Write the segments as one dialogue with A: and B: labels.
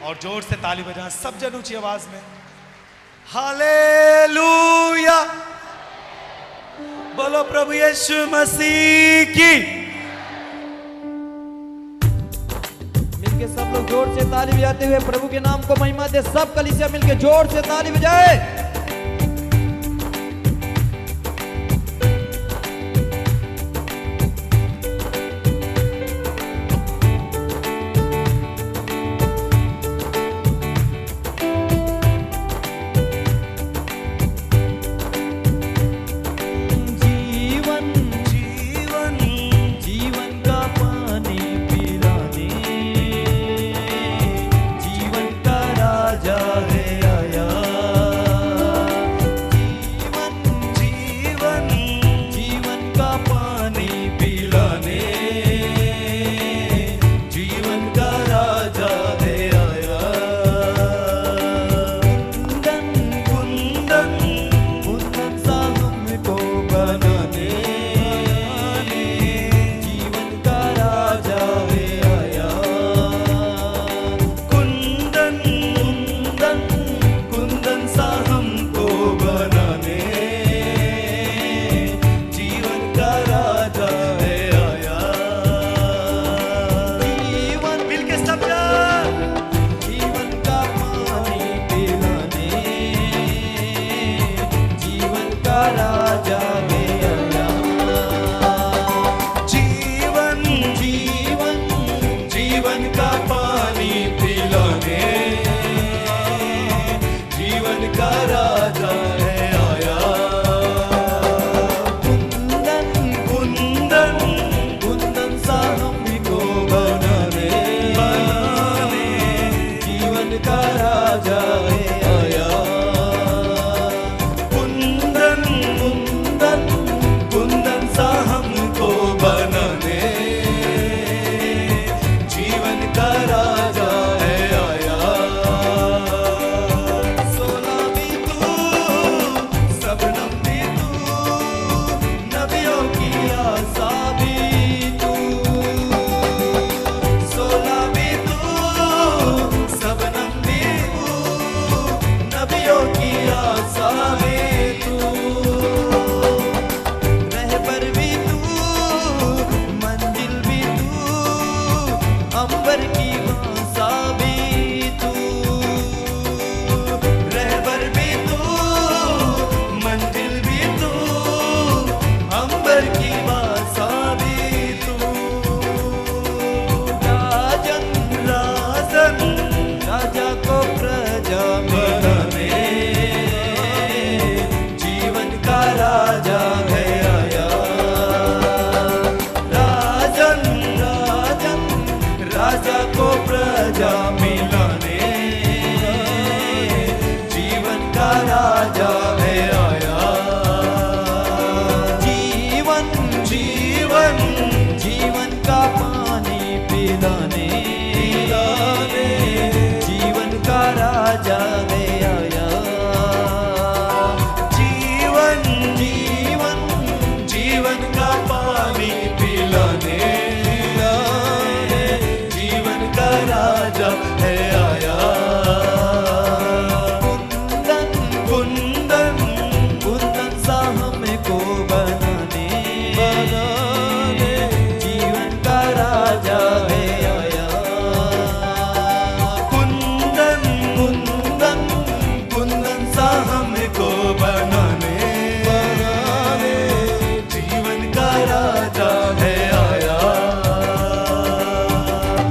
A: और जोर से ताली बजाएं सब जन ऊंची आवाज में। हालेलुया, बोलो प्रभु यीशु मसीह की।
B: मिलके सब लोग जोर से ताली बजाते हुए प्रभु के नाम को महिमा दे। सब कलीसिया मिलके जोर से ताली बजाए।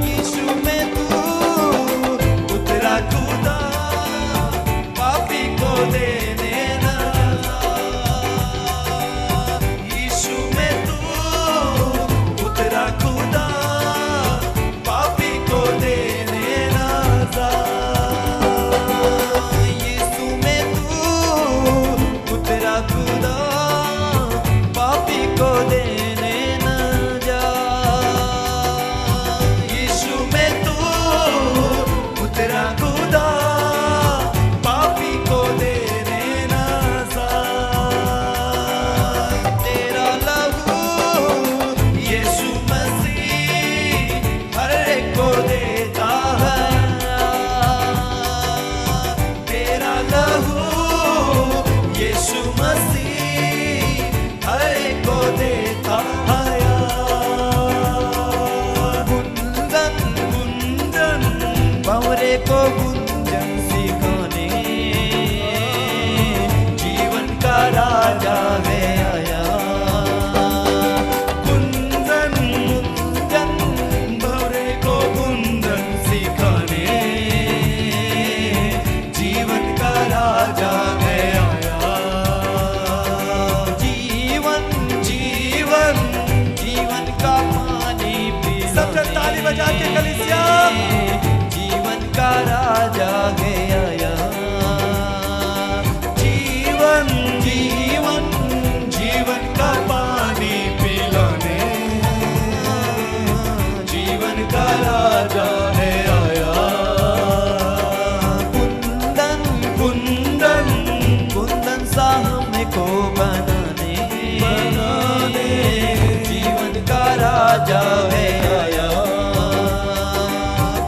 C: यीशु में तू
B: भवरे को गुंजन सिखाने जीवन का राजा है आया।
A: कुंदन
B: गुंजन
A: भवरे को गुंदन सिखाने जीवन का राजा है आया।
B: जीवन
A: जीवन
B: जीवन का पानी पिलाने
A: सब जन ताली बजा के कलीसिया
B: जीवन का राजा है आया।
A: जीवन जीवन जीवन का पानी पिलाने जीवन का राजा है आया।
B: कुंदन
A: कुंदन
B: कुंदन सा हमको बनाने जीवन का राजा है आया।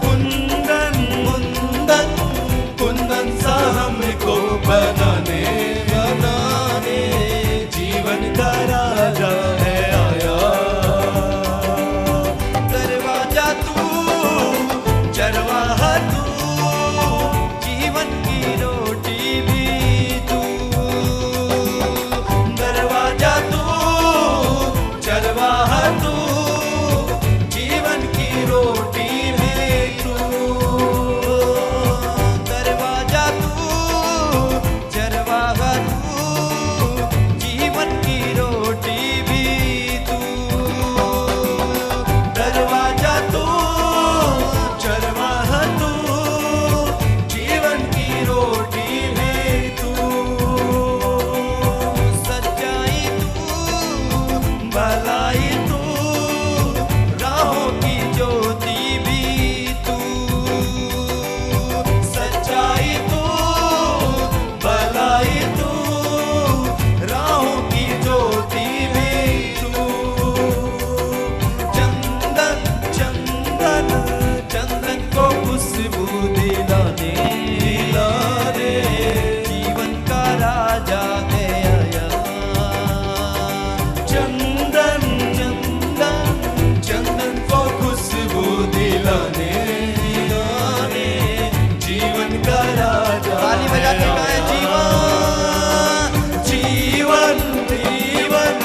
A: कुंदन
B: कुंदन
A: कुंदन सा हमको बनाने जीवन का राजा है आया।
B: दरवाजा तू
A: चरवाहा तू
B: जीवन की रोटी भी तू।
A: दरवाजा तू चरवाहा तू जीवन की रोटी भी तू।
B: दरवाजा तू चरवाहा तू जीवन की रोटी भी तू।
A: दरवाजा तू चरवाहा तू जीवन की रोटी भी तू।
B: सच्चाई तू
A: भलाई तू
B: राहों की ज्योति भी तू।
A: सच्चाई तू भलाई तू राहों की ज्योति भी तू।
B: चंदन
A: चंदन
B: चंदन को खुशबू दिलाने जीवन का राजा है आया।
A: चंदन
B: चंदन
A: चंदन को खुशबू दिलाने जीवन का राजा
B: ताली बजाते गाएं जीवन
A: जीवन जीवन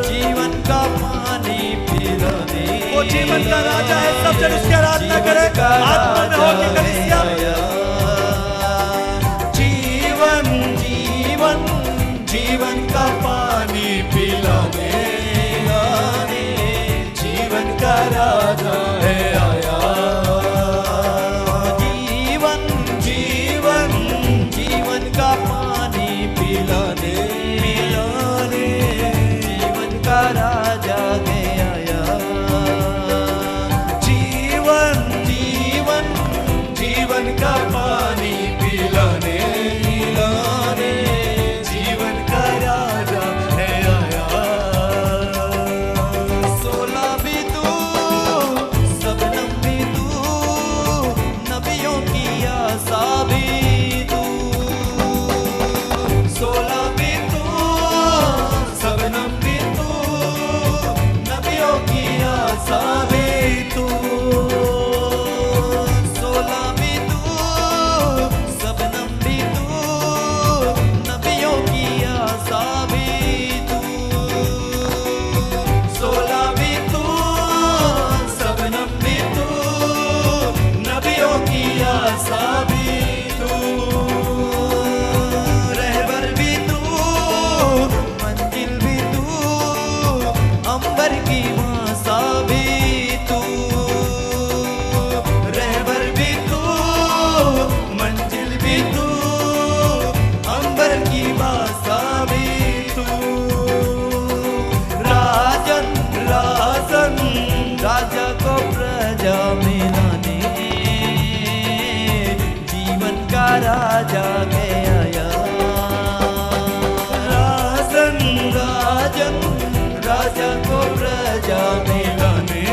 B: जीवन का पानी पिलाने
A: वो जीवन का राजा है। सब जन उसकी आराधना करें आत्मा में होकर कलीसिया। जीवन जीवन जीवन का पानी पिलाने जीवन का राजा है आया।
B: जीवन
A: जीवन
B: जीवन का पानी पिलाने जीवन का राजा है आया।
A: जीवन
B: जीवन
A: जीवन का पानी पिलाने जीवन का राजा है आया।
B: 16 भी तू सबनम भी तू नबियों की आशा भी तू।
A: 16 भी तू सबनम भी तू नबियों की आशा भी तू।
B: 16 भी तू सबनम भी तू नबियों की आशा भी तू।
A: 16 भी तू सबनम भी तू नबियों की आशा भी तू।
B: रहबर भी तू मंजिल भी तू अंबर की भाषा भी तू।
A: रहबर भी तू मंजिल भी तू अंबर की भाषा भी तू।
B: राजन
A: राजन
B: राजा को प्रजा मिलाने जीवन का राजा है आया।
A: राजन
B: राजन
A: राजा को प्रजा मिलाने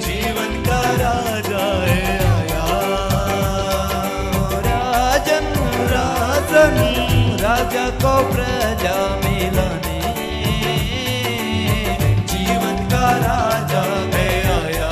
A: जीवन का राजा है आया।
B: राजन
A: राजन
B: राजा को प्रजा मिलाने जीवन का राजा है आया।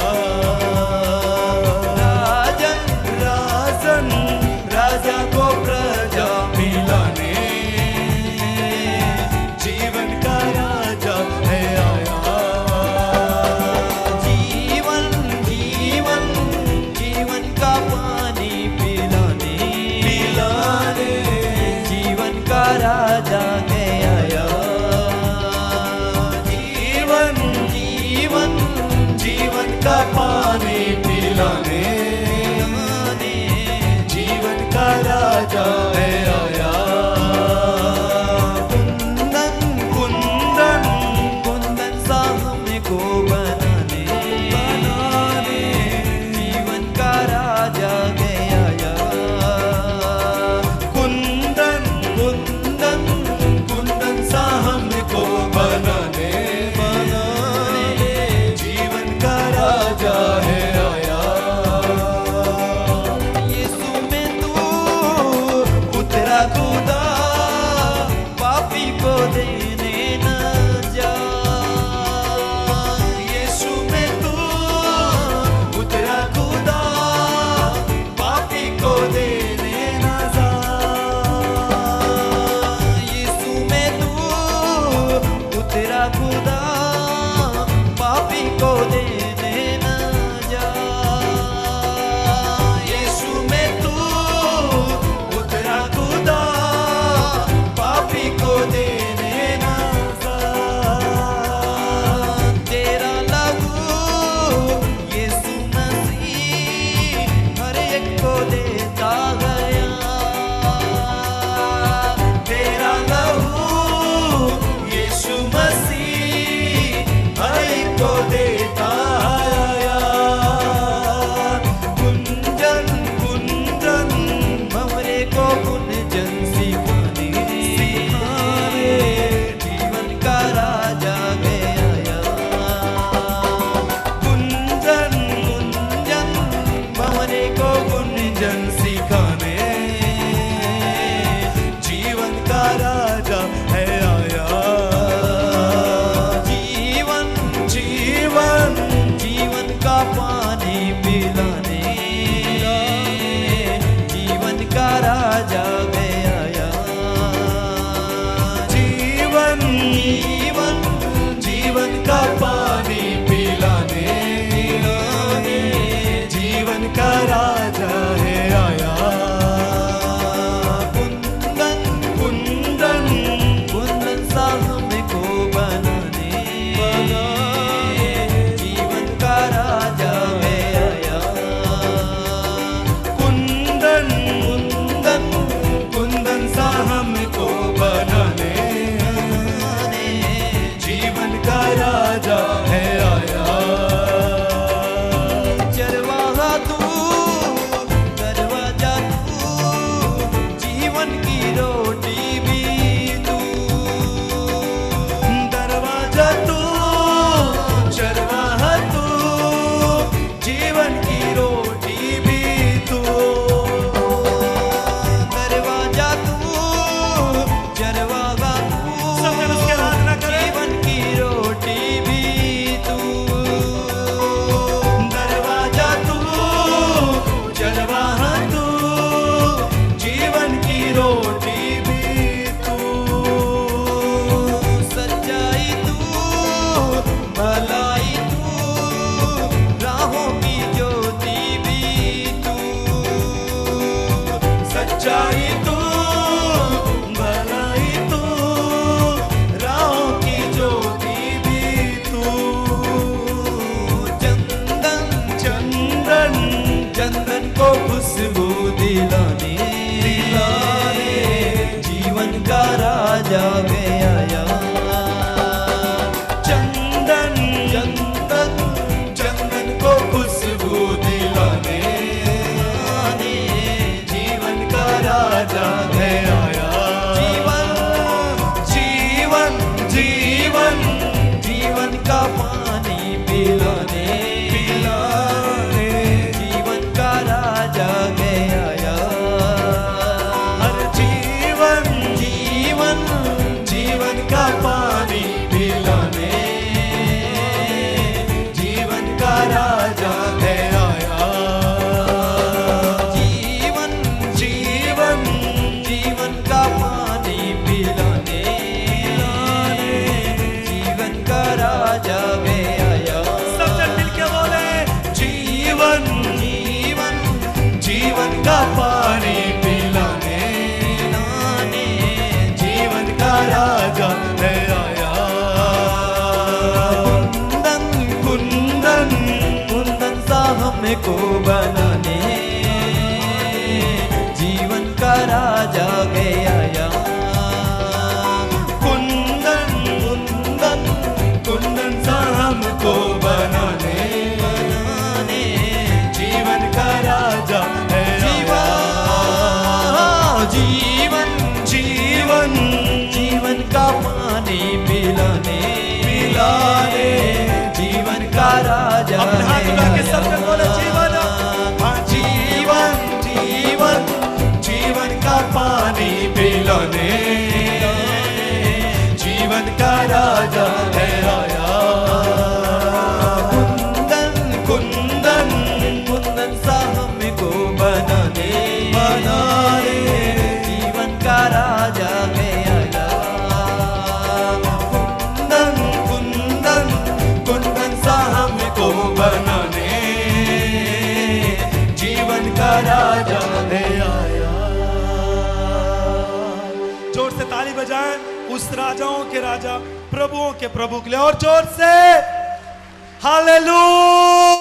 B: हमको बनाने जीवन का राजा गया।
A: कुंदन कुंदन कुंदन सा हमको बनाने जीवन का राजा है
B: जीवन
A: जीवन
B: जीवन का पानी पिलाने जीवन का राजा
A: अपने हाथ उठा के सबके बोले जीवन। हाँ, जीवन जीवन जीवन का पानी पिलाने जीवन का राजा है आया।
B: कुंदन
A: कुंदन
B: कुंदन सा हमको बनाने जीवन का राजा गया।
A: कुंदन कुंदन कुंदन सा हमको बनाने जीवन का राजा है आया। जोर से ताली बजाएं उस राजाओं के राजा प्रभुओं के प्रभु के लिए, और जोर से हालेलुया।